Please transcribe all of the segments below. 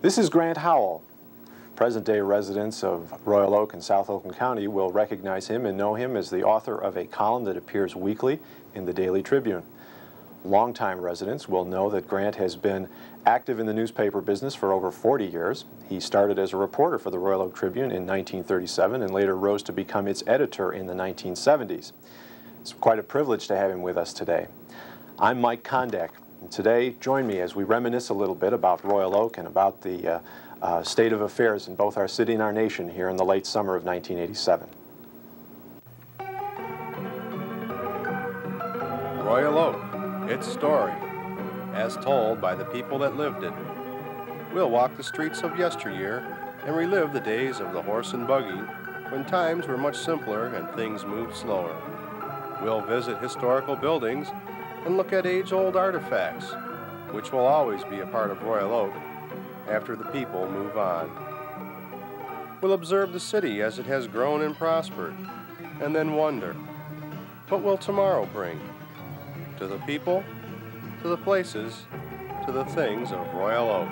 This is Grant Howell. Present-day residents of Royal Oak and South Oakland County will recognize him and know him as the author of a column that appears weekly in the Daily Tribune. Longtime residents will know that Grant has been active in the newspaper business for over 40 years. He started as a reporter for the Royal Oak Tribune in 1937 and later rose to become its editor in the 1970s. It's quite a privilege to have him with us today. I'm Mike Kondek, and today join me as we reminisce a little bit about Royal Oak and about the state of affairs in both our city and our nation here in the late summer of 1987. Royal Oak, its story, as told by the people that lived it. We'll walk the streets of yesteryear and relive the days of the horse and buggy when times were much simpler and things moved slower. We'll visit historical buildings and look at age-old artifacts, which will always be a part of Royal Oak after the people move on. We'll observe the city as it has grown and prospered, and then wonder, what will tomorrow bring? To the people, to the places, to the things of Royal Oak.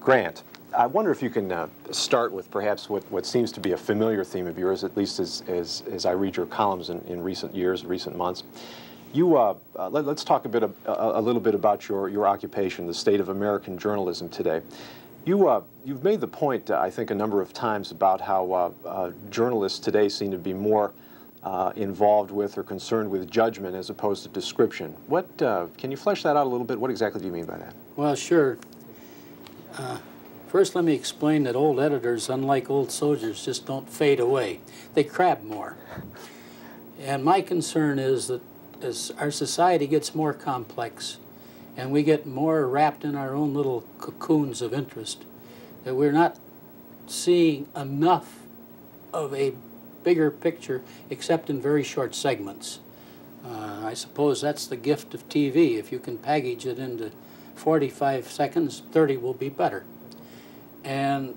Grant, I wonder if you can start with perhaps what seems to be a familiar theme of yours, at least as I read your columns in recent years, recent months. Let's talk a little bit about your occupation, the state of American journalism today. You've made the point, I think, a number of times about how journalists today seem to be more involved with or concerned with judgment as opposed to description. Can you flesh that out a little bit? What exactly do you mean by that? Well, sure. First, let me explain that old editors, unlike old soldiers, just don't fade away. They crab more. And my concern is that as our society gets more complex and we get more wrapped in our own little cocoons of interest, that we're not seeing enough of a bigger picture except in very short segments. I suppose that's the gift of TV. If you can package it into 45 seconds, 30 will be better. And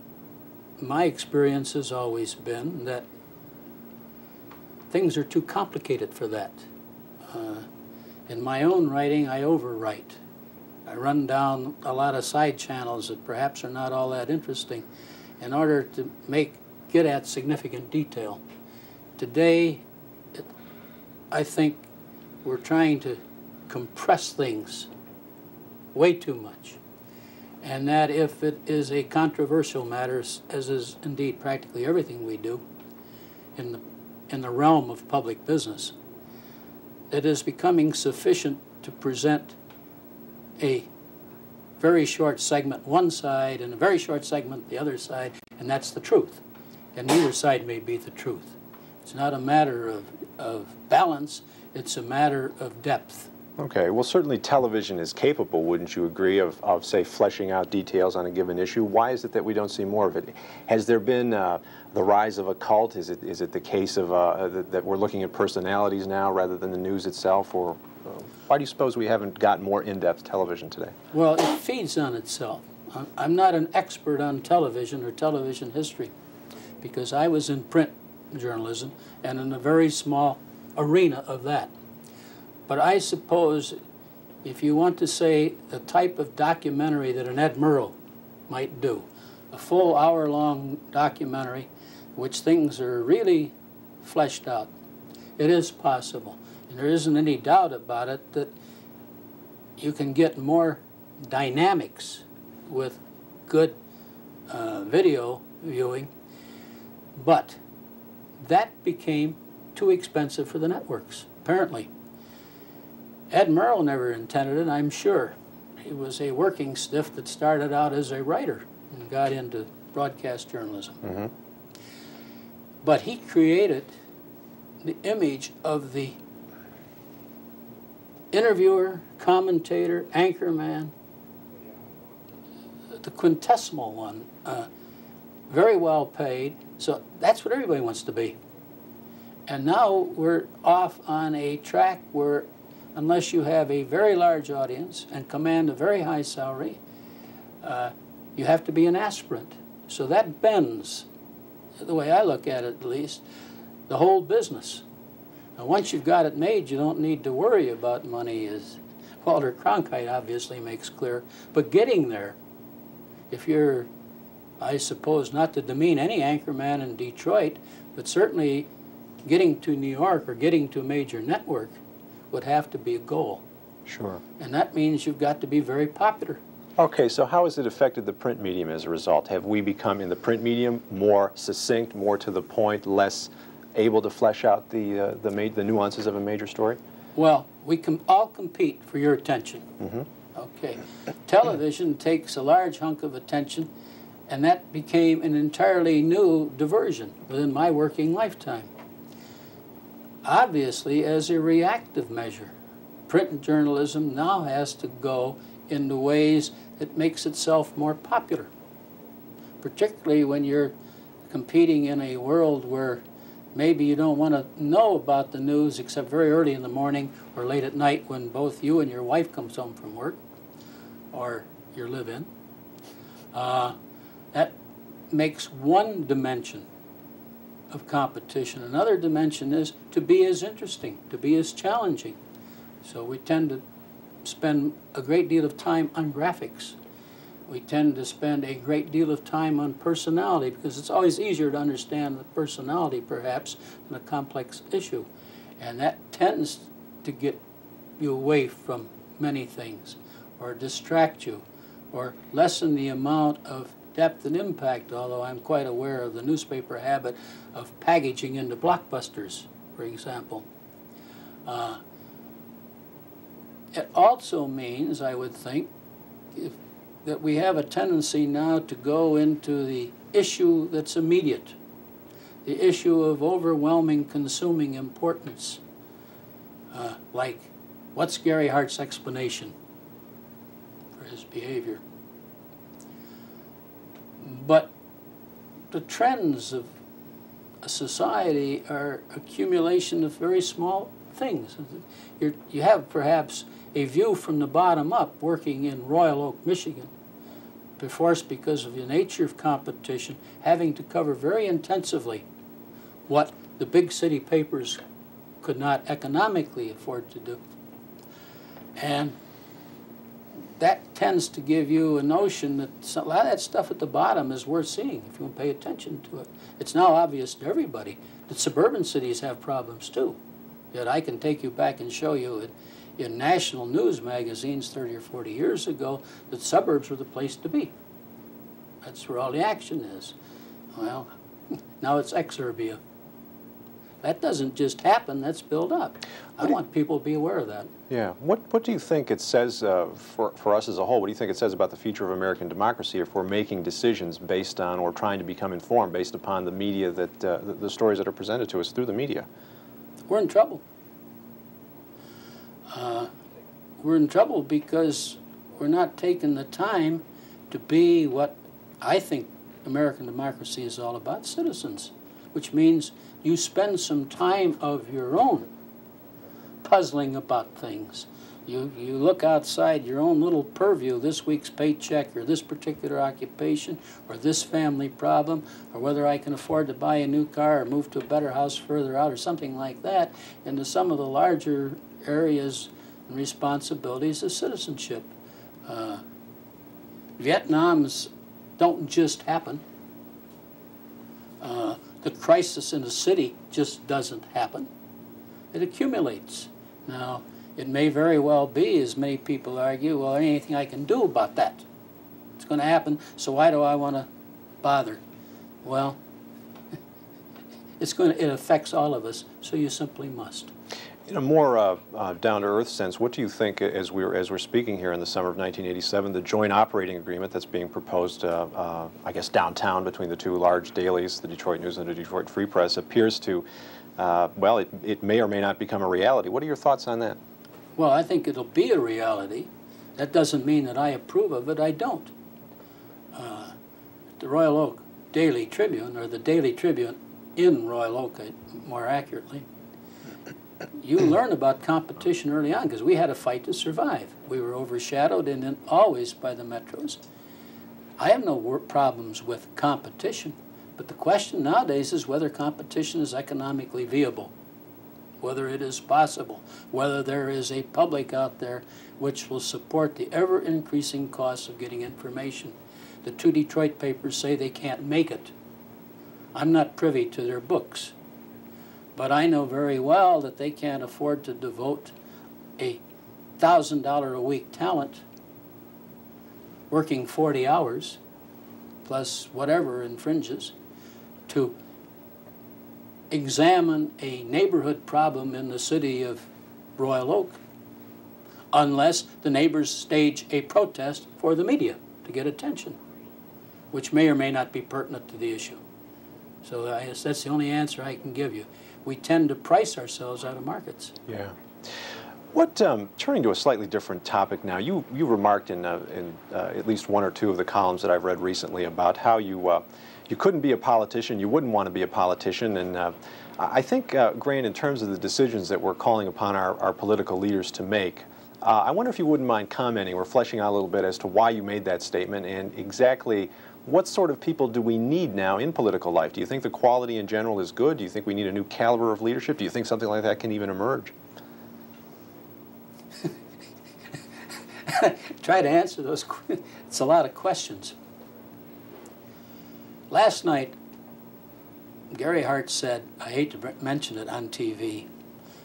my experience has always been that things are too complicated for that. In my own writing, I overwrite. I run down a lot of side channels that perhaps are not all that interesting in order to get at significant detail. Today, I think we're trying to compress things way too much. And that if it is a controversial matter, as is indeed practically everything we do in the realm of public business, it is becoming sufficient to present a very short segment one side and a very short segment the other side, and that's the truth. And neither side may be the truth. It's not a matter of balance, it's a matter of depth. Okay, well, certainly television is capable, wouldn't you agree, of say, fleshing out details on a given issue. Why is it that we don't see more of it? Has there been the rise of a cult? Is it the case of that we're looking at personalities now rather than the news itself? Or why do you suppose we haven't got more in-depth television today? Well, it feeds on itself. I'm not an expert on television or television history because I was in print journalism and in a very small arena of that. But I suppose if you want to say the type of documentary that an Ed Murrow might do, a full hour-long documentary which things are really fleshed out, it is possible. And there isn't any doubt about it that you can get more dynamics with good video viewing, but that became too expensive for the networks, apparently. Ed Murrow never intended it, I'm sure. He was a working stiff that started out as a writer and got into broadcast journalism. Mm-hmm. But he created the image of the interviewer, commentator, anchorman, the quintessimo one, very well paid. So that's what everybody wants to be. And now we're off on a track where unless you have a very large audience and command a very high salary, you have to be an aspirant. So that bends, the way I look at it at least, the whole business. Now, once you've got it made, you don't need to worry about money, as Walter Cronkite obviously makes clear. But getting there, if you're, I suppose, not to demean any anchorman in Detroit, but certainly getting to New York or getting to a major network would have to be a goal. Sure. And that means you've got to be very popular. Okay, so how has it affected the print medium as a result? Have we become, in the print medium, more succinct, more to the point, less able to flesh out the nuances of a major story? Well, we can all compete for your attention. Mm-hmm. Okay. Television takes a large hunk of attention, and that became an entirely new diversion within my working lifetime. Obviously, as a reactive measure, print journalism now has to go in the ways that makes itself more popular, particularly when you're competing in a world where maybe you don't want to know about the news except very early in the morning or late at night when both you and your wife comes home from work or your live-in. That makes one dimension of competition. Another dimension is to be as interesting, to be as challenging. So we tend to spend a great deal of time on graphics. We tend to spend a great deal of time on personality because it's always easier to understand the personality, perhaps, than a complex issue. And that tends to get you away from many things, or distract you, or lessen the amount of depth and impact, although I'm quite aware of the newspaper habit of packaging into blockbusters, for example. It also means, I would think, that we have a tendency now to go into the issue that's immediate, the issue of overwhelming consuming importance, like what's Gary Hart's explanation for his behavior? But the trends of a society are accumulation of very small things. You have perhaps a view from the bottom up working in Royal Oak, Michigan, forced because of the nature of competition, having to cover very intensively what the big city papers could not economically afford to do. And that tends to give you a notion that a lot of that stuff at the bottom is worth seeing if you pay attention to it. It's now obvious to everybody that suburban cities have problems too. Yet I can take you back and show you in national news magazines 30 or 40 years ago that suburbs were the place to be. That's where all the action is. Well, now it's exurbia. That doesn't just happen, that's built up. I want people to be aware of that. Yeah. What do you think it says for us as a whole? What do you think it says about the future of American democracy if we're making decisions based on or trying to become informed based upon the media that the stories that are presented to us through the media? We're in trouble. We're in trouble because we're not taking the time to be what I think American democracy is all about, citizens, which means you spend some time of your own puzzling about things. You look outside your own little purview, this week's paycheck or this particular occupation or this family problem or whether I can afford to buy a new car or move to a better house further out or something like that, into some of the larger areas and responsibilities of citizenship. Vietnams don't just happen. The crisis in a city just doesn't happen. It accumulates. Now, it may very well be, as many people argue, well, there ain't anything I can do about that. It's going to happen, so why do I want to bother? Well, it affects all of us, so you simply must. In a more down-to-earth sense, what do you think, as we're speaking here in the summer of 1987, the joint operating agreement that's being proposed, I guess, downtown between the two large dailies, the Detroit News and the Detroit Free Press, appears to, well, it may or may not become a reality. What are your thoughts on that? Well, I think it'll be a reality. That doesn't mean that I approve of it. I don't. The Royal Oak Daily Tribune, or the Daily Tribune in Royal Oak, more accurately, you learn about competition early on because we had a fight to survive. We were overshadowed and then always by the metros. I have no problems with competition, But the question nowadays is whether competition is economically viable, whether it is possible, whether there is a public out there which will support the ever-increasing costs of getting information. The two Detroit papers say they can't make it. I'm not privy to their books, but I know very well that they can't afford to devote a $1,000 a week talent working 40 hours plus whatever infringes to examine a neighborhood problem in the city of Royal Oak unless the neighbors stage a protest for the media to get attention, which may or may not be pertinent to the issue. So I guess that's the only answer I can give you. We tend to price ourselves out of markets. Yeah. What, turning to a slightly different topic now, you remarked in at least one or two of the columns that I've read recently about how you couldn't be a politician, you wouldn't want to be a politician, and I think, Grant, in terms of the decisions that we're calling upon our political leaders to make, I wonder if you wouldn't mind commenting or fleshing out a little bit as to why you made that statement and exactly what sort of people do we need now in political life? Do you think the quality in general is good? Do you think we need a new caliber of leadership? Do you think something like that can even emerge? Try to answer those. It's a lot of questions. Last night, Gary Hart said, I hate to mention it on TV,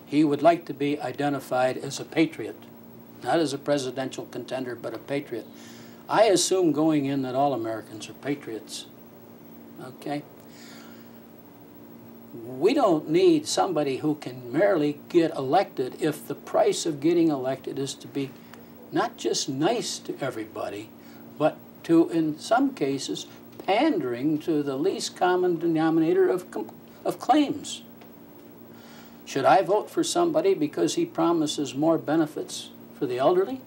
he would like to be identified as a patriot, not as a presidential contender, but a patriot. I assume going in that all Americans are patriots, okay? We don't need somebody who can merely get elected if the price of getting elected is to be not just nice to everybody, but to, in some cases, pandering to the least common denominator of claims. Should I vote for somebody because he promises more benefits for the elderly?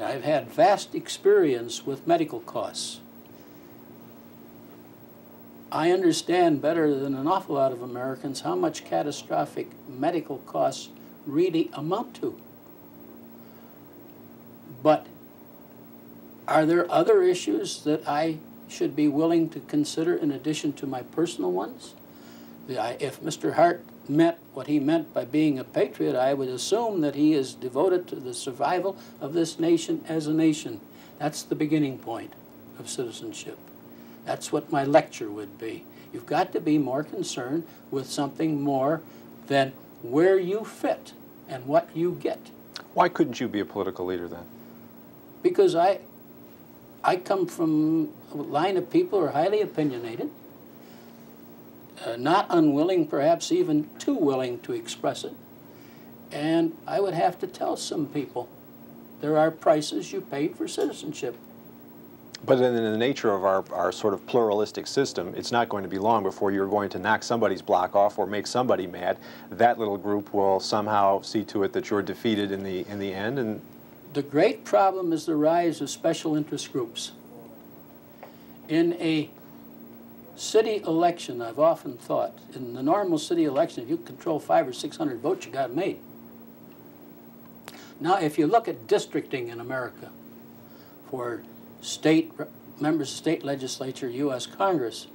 I've had vast experience with medical costs. I understand better than an awful lot of Americans how much catastrophic medical costs really amount to. But are there other issues that I should be willing to consider in addition to my personal ones? If Mr. Hart meant what he meant by being a patriot, I would assume that he is devoted to the survival of this nation as a nation. That's the beginning point of citizenship. That's what my lecture would be. You've got to be more concerned with something more than where you fit and what you get. Why couldn't you be a political leader then? Because I come from a line of people who are highly opinionated, not unwilling, perhaps even too willing to express it. And I would have to tell some people there are prices you pay for citizenship. But in the nature of our sort of pluralistic system, it's not going to be long before you're going to knock somebody's block off or make somebody mad. That little group will somehow see to it that you're defeated in the end. And the great problem is the rise of special interest groups. In a city election, I've often thought, in the normal city election, if you control 500 or 600 votes, you got it made. Now, if you look at districting in America for state members of state legislature, U.S. Congress,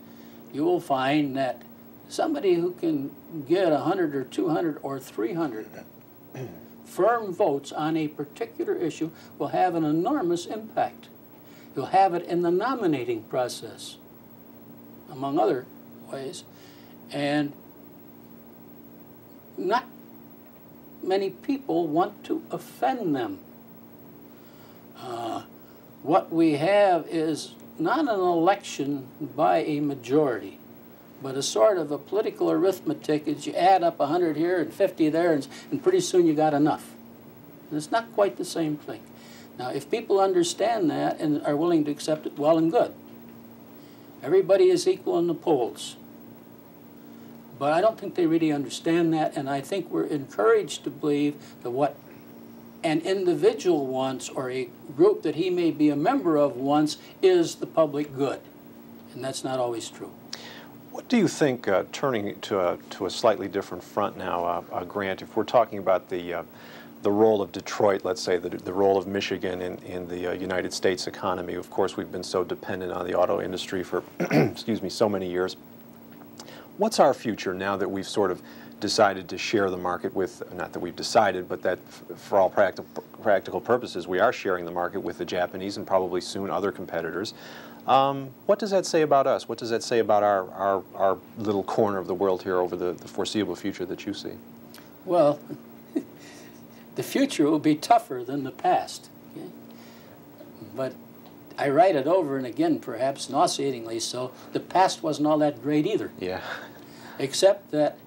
you will find that somebody who can get 100 or 200 or 300 firm votes on a particular issue will have an enormous impact. You'll have it in the nominating process, among other ways, and not many people want to offend them. What we have is not an election by a majority, but a sort of a political arithmetic as you add up 100 here and 50 there, and pretty soon you got enough. And it's not quite the same thing. Now, if people understand that and are willing to accept it, well and good. Everybody is equal in the polls. But I don't think they really understand that, and I think we're encouraged to believe that what an individual wants, or a group that he may be a member of wants, is the public good. And that's not always true. what do you think, turning to a slightly different front now, Grant, if we're talking about the the role of Detroit, let's say, the role of Michigan in the United States economy. Of course, we've been so dependent on the auto industry for, excuse me, so many years. What's our future now that we've sort of decided to share the market with, not that we've decided, but that for all practical purposes, we are sharing the market with the Japanese and probably soon other competitors. What does that say about us? What does that say about our little corner of the world here over the foreseeable future that you see? Well, the future will be tougher than the past. Okay? But I write it over and again, perhaps nauseatingly so, the past wasn't all that great either. Yeah. Except that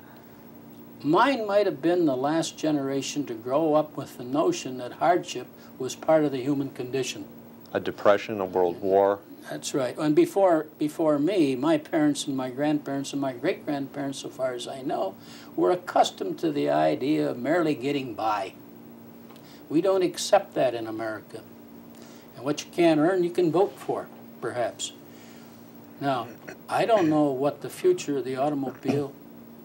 mine might have been the last generation to grow up with the notion that hardship was part of the human condition. A depression, a world war. That's right. And before me, my parents and my grandparents and my great-grandparents, so far as I know, were accustomed to the idea of merely getting by. We don't accept that in America. And what you can't earn, you can vote for, perhaps. Now, I don't know what the future of the automobile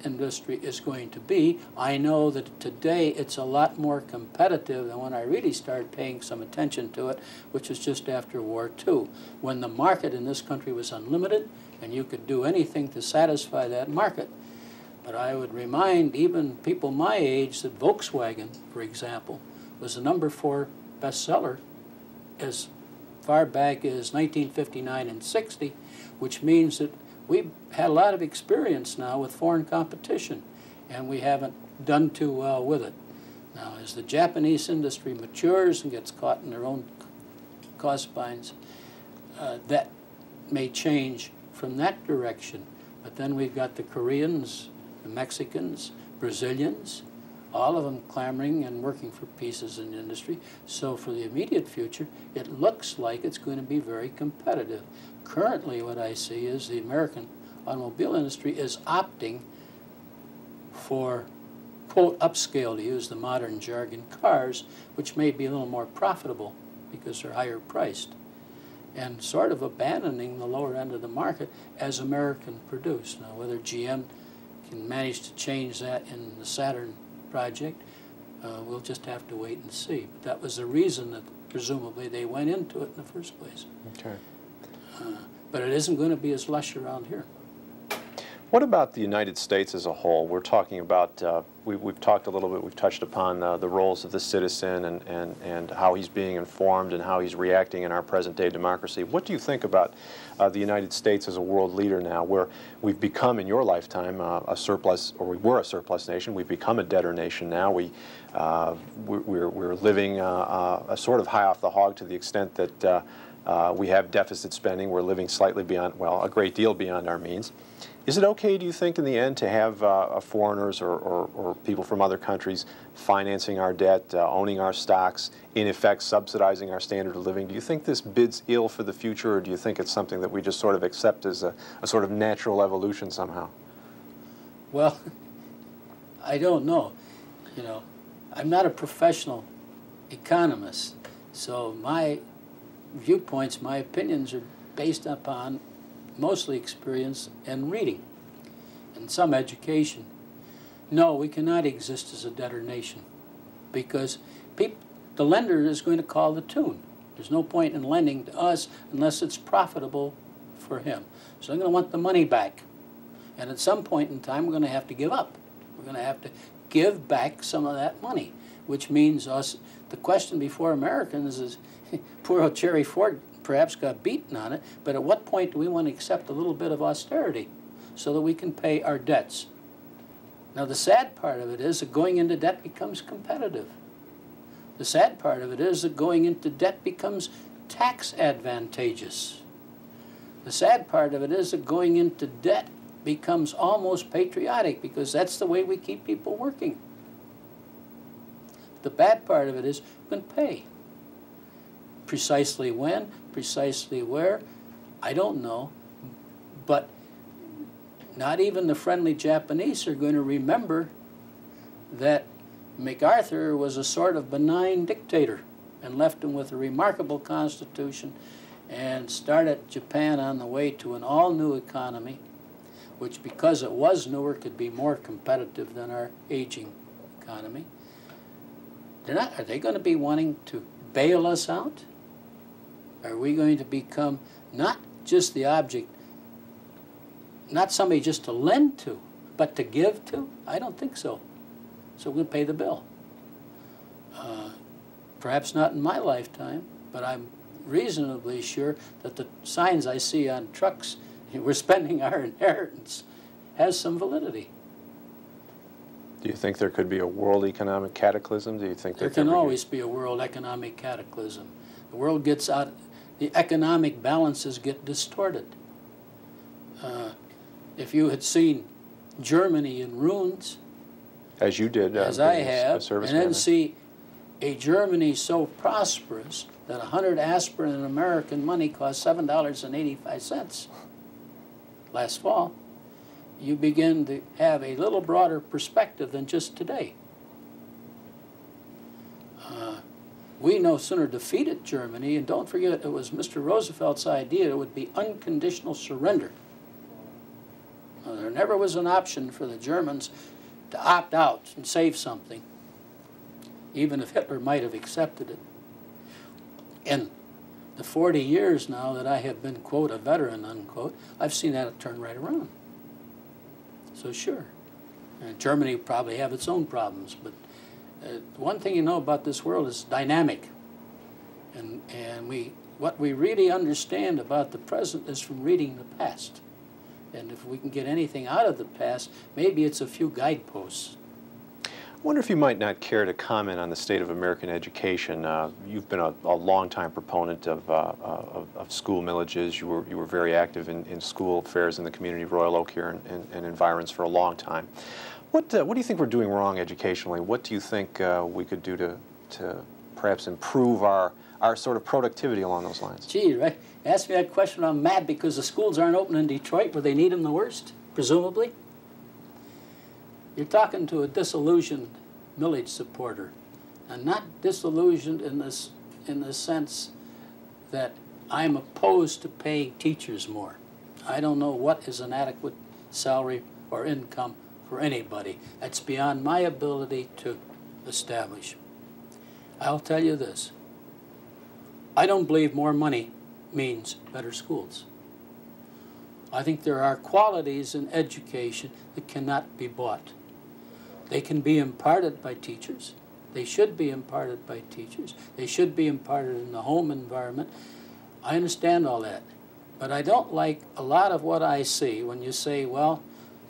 industry is going to be. I know that today it's a lot more competitive than when I really started paying some attention to it, which was just after War II, when the market in this country was unlimited and you could do anything to satisfy that market. But I would remind even people my age that Volkswagen, for example, was the #4 bestseller as far back as 1959 and 60, which means that we've had a lot of experience now with foreign competition, and we haven't done too well with it. Now, as the Japanese industry matures and gets caught in their own crossbinds, that may change from that direction. But then we've got the Koreans, the Mexicans, Brazilians, all of them clamoring and working for pieces in the industry. So for the immediate future, it looks like it's going to be very competitive. Currently, what I see is the American automobile industry is opting for, quote, upscale, to use the modern jargon, cars, which may be a little more profitable because they're higher priced, and sort of abandoning the lower end of the market as American produced. Now, whether GM can manage to change that in the Saturn project, we'll just have to wait and see. But that was the reason that presumably they went into it in the first place. Okay. But it isn't going to be as lush around here. What about the United States as a whole? We're talking about, we've talked a little bit, we've touched upon the roles of the citizen and how he's being informed and how he's reacting in our present-day democracy. What do you think about the United States as a world leader now, where we've become, in your lifetime, a surplus, or we were a surplus nation, we've become a debtor nation now. We're living a sort of high off the hog to the extent that we have deficit spending. We're living slightly beyond, well, a great deal beyond our means. Is it okay, do you think, in the end, to have foreigners or people from other countries financing our debt, owning our stocks, in effect subsidizing our standard of living? Do you think this bids ill for the future, or do you think it's something that we just sort of accept as a sort of natural evolution somehow? Well, I don't know. You know, I'm not a professional economist, so my viewpoints, my opinions are based upon mostly experience and reading and some education. No, we cannot exist as a debtor nation because the lender is going to call the tune. There's no point in lending to us unless it's profitable for him. So I'm going to want the money back. And at some point in time, we're going to have to give up. We're going to have to give back some of that money, which means us, the question before Americans is, poor old Jerry Ford perhaps got beaten on it, but at what point do we want to accept a little bit of austerity so that we can pay our debts? Now, the sad part of it is that going into debt becomes competitive. The sad part of it is that going into debt becomes tax advantageous. The sad part of it is that going into debt becomes almost patriotic because that's the way we keep people working. The bad part of it is we can pay. Precisely when, precisely where, I don't know. But not even the friendly Japanese are going to remember that MacArthur was a sort of benign dictator and left him with a remarkable constitution and started Japan on the way to an all-new economy, which, because it was newer, could be more competitive than our aging economy. Are they going to be wanting to bail us out? Are we going to become not just the object, not somebody just to lend to, but to give to? I don't think so. So we're going to pay the bill. Perhaps not in my lifetime, but I'm reasonably sure that the signs I see on trucks, we're spending our inheritance, has some validity. Do you think there could be a world economic cataclysm? Do you think there can always be a world economic cataclysm? The world gets out, the economic balances get distorted. If you had seen Germany in ruins, as you did, as I have, and then see a Germany so prosperous that 100 aspirin in American money cost $7.85 last fall, you begin to have a little broader perspective than just today. We no sooner defeated Germany, and don't forget it was Mr. Roosevelt's idea it would be unconditional surrender. There never was an option for the Germans to opt out and save something, even if Hitler might have accepted it. In the 40 years now that I have been, quote, a veteran, unquote, I've seen that turn right around. So sure, Germany will probably have its own problems, but one thing you know about this world is dynamic. And what we really understand about the present is from reading the past. And if we can get anything out of the past, maybe it's a few guideposts. I wonder if you might not care to comment on the state of American education. You've been a long-time proponent of school millages. You were very active in school affairs in the community of Royal Oak here and environs for a long time. What do you think we're doing wrong educationally? What do you think we could do to perhaps improve our sort of productivity along those lines? Gee, right? Ask me that question, I'm mad because the schools aren't open in Detroit where they need them the worst, presumably. You're talking to a disillusioned millage supporter, and not disillusioned in the sense that I'm opposed to paying teachers more. I don't know what is an adequate salary or income for anybody. That's beyond my ability to establish. I'll tell you this. I don't believe more money means better schools. I think there are qualities in education that cannot be bought. They can be imparted by teachers. They should be imparted by teachers. They should be imparted in the home environment. I understand all that. But I don't like a lot of what I see when you say, well,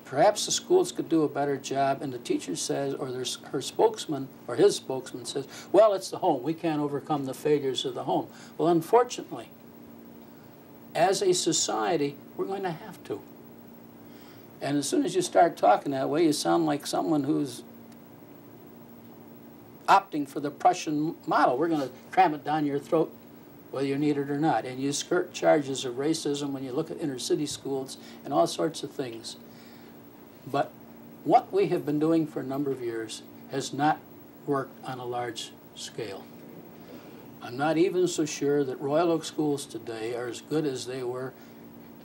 perhaps the schools could do a better job, and the teacher says, or her spokesman, or his spokesman says, well, it's the home. We can't overcome the failures of the home. Well, unfortunately, as a society, we're going to have to. And as soon as you start talking that way, you sound like someone who's opting for the Prussian model. We're going to cram it down your throat whether you need it or not. And you skirt charges of racism when you look at inner city schools and all sorts of things. But what we have been doing for a number of years has not worked on a large scale. I'm not even so sure that Royal Oak schools today are as good as they were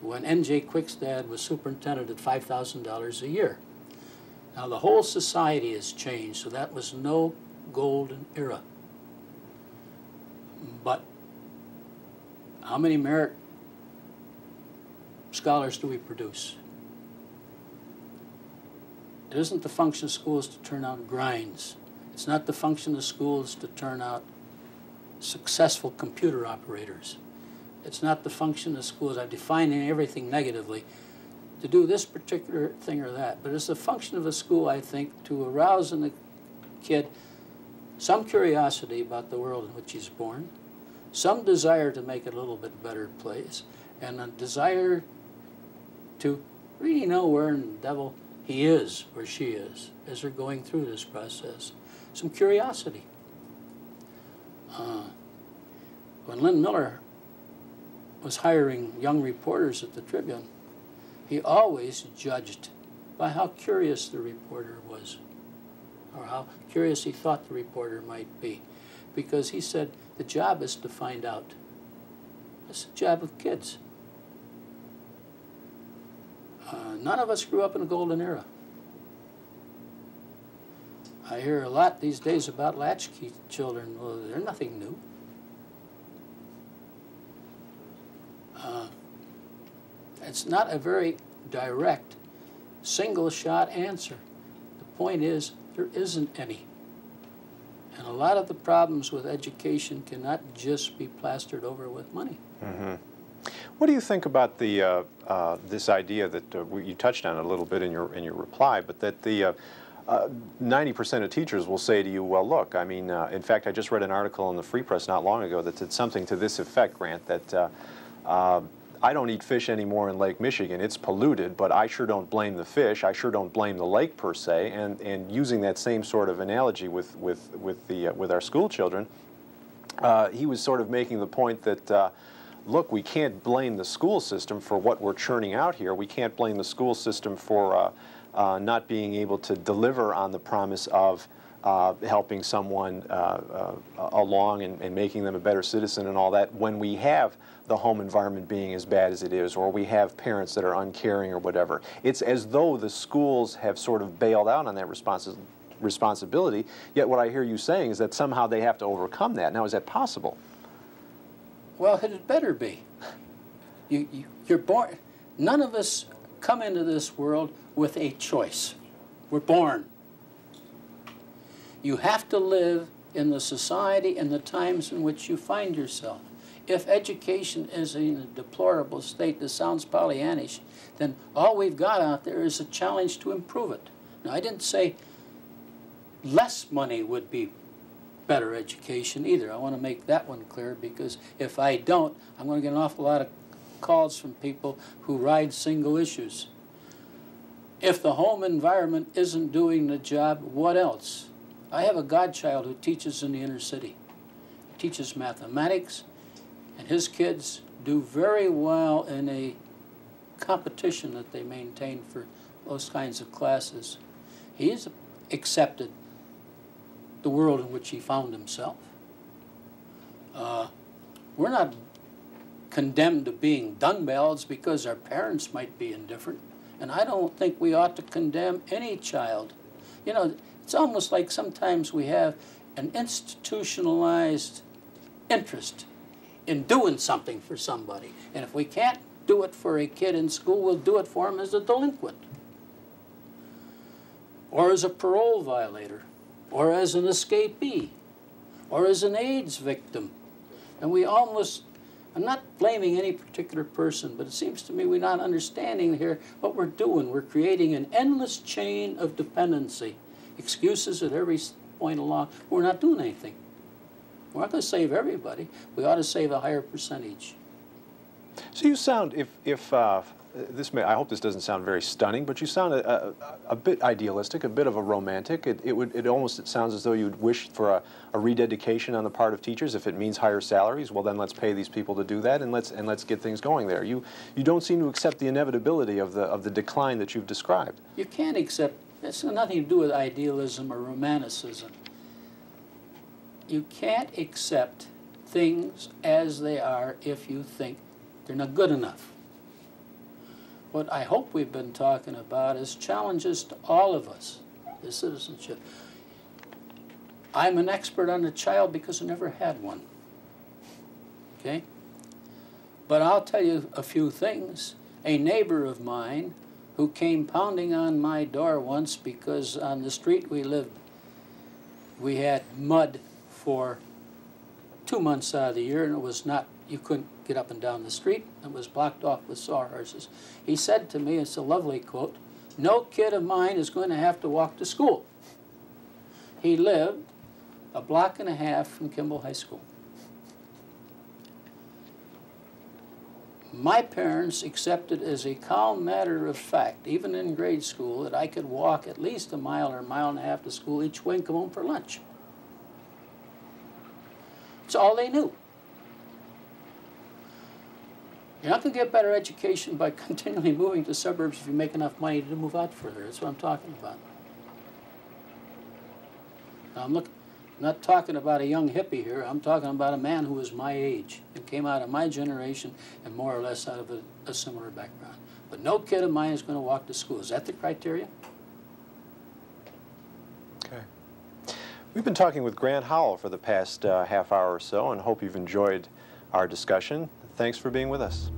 when N.J. Quickstad was superintendent at $5,000 a year. Now the whole society has changed, so that was no golden era. But how many merit scholars do we produce? It isn't the function of schools to turn out grinds. It's not the function of schools to turn out successful computer operators. It's not the function of schools, I'm defining everything negatively, to do this particular thing or that, but it's the function of a school, I think, to arouse in the kid some curiosity about the world in which he's born, some desire to make it a little bit better place, and a desire to really know where in the devil he is or she is as they're going through this process. Some curiosity. When Lynn Miller was hiring young reporters at the Tribune, he always judged by how curious the reporter was, or how curious he thought the reporter might be. Because he said, the job is to find out. It's the job of kids. None of us grew up in a golden era. I hear a lot these days about latchkey children. Well, they're nothing new. It's not a very direct, single-shot answer. The point is, there isn't any. And a lot of the problems with education cannot just be plastered over with money. Mm-hmm. What do you think about the this idea that you touched on it a little bit in your reply, but that the 90% of teachers will say to you, well, look, I mean, in fact, I just read an article in the Free Press not long ago that said something to this effect, Grant, that I don't eat fish anymore in Lake Michigan. It's polluted, but I sure don't blame the fish. I sure don't blame the lake per se. And using that same sort of analogy with our school children, he was sort of making the point that look, we can't blame the school system for what we're churning out here. We can't blame the school system for not being able to deliver on the promise of helping someone along and making them a better citizen and all that when we have the home environment being as bad as it is, or we have parents that are uncaring or whatever. It's as though the schools have sort of bailed out on that responsibility, yet what I hear you saying is that somehow they have to overcome that. Now, is that possible? Well, it had better be. You're born. None of us come into this world with a choice. We're born. You have to live in the society and the times in which you find yourself. If education is in a deplorable state that sounds Pollyannish, then all we've got out there is a challenge to improve it. Now, I didn't say less money would be better education either. I want to make that one clear, because if I don't, I'm going to get an awful lot of calls from people who ride single issues. If the home environment isn't doing the job, what else? I have a godchild who teaches in the inner city. He teaches mathematics, and his kids do very well in a competition that they maintain for those kinds of classes. He's accepted the world in which he found himself. We're not condemned to being dumbbells because our parents might be indifferent, and I don't think we ought to condemn any child. You know, it's almost like sometimes we have an institutionalized interest in doing something for somebody, and if we can't do it for a kid in school, we'll do it for him as a delinquent, or as a parole violator, or as an escapee, or as an AIDS victim. And we almost, I'm not blaming any particular person, but it seems to me we're not understanding here what we're doing. We're creating an endless chain of dependency, excuses at every point along. We're not doing anything. We're not going to save everybody. We ought to save a higher percentage. So you sound, this may, I hope this doesn't sound very stunning, but you sound a bit idealistic, a bit of a romantic. It almost sounds as though you'd wish for a rededication on the part of teachers. If it means higher salaries, well then let's pay these people to do that, and let's get things going there. You don't seem to accept the inevitability of the decline that you've described. You can't accept. It's nothing to do with idealism or romanticism. You can't accept things as they are if you think they're not good enough. What I hope we've been talking about is challenges to all of us, the citizenship. I'm an expert on a child because I never had one, okay? But I'll tell you a few things. A neighbor of mine who came pounding on my door once because on the street we lived, we had mud for 2 months out of the year, and it was not, you couldn't get up and down the street. It was blocked off with sawhorses. He said to me, it's a lovely quote, "No kid of mine is going to have to walk to school." He lived a block and a half from Kimball High School. My parents accepted as a calm matter of fact, even in grade school, that I could walk at least a mile or a mile and a half to school each way and come home for lunch. It's all they knew. You're not going to get better education by continually moving to suburbs if you make enough money to move out further. That's what I'm talking about. Now, I'm not talking about a young hippie here. I'm talking about a man who was my age and came out of my generation and more or less out of a similar background. But no kid of mine is going to walk to school. Is that the criteria? Okay. We've been talking with Grant Howell for the past half hour or so and hope you've enjoyed our discussion. Thanks for being with us.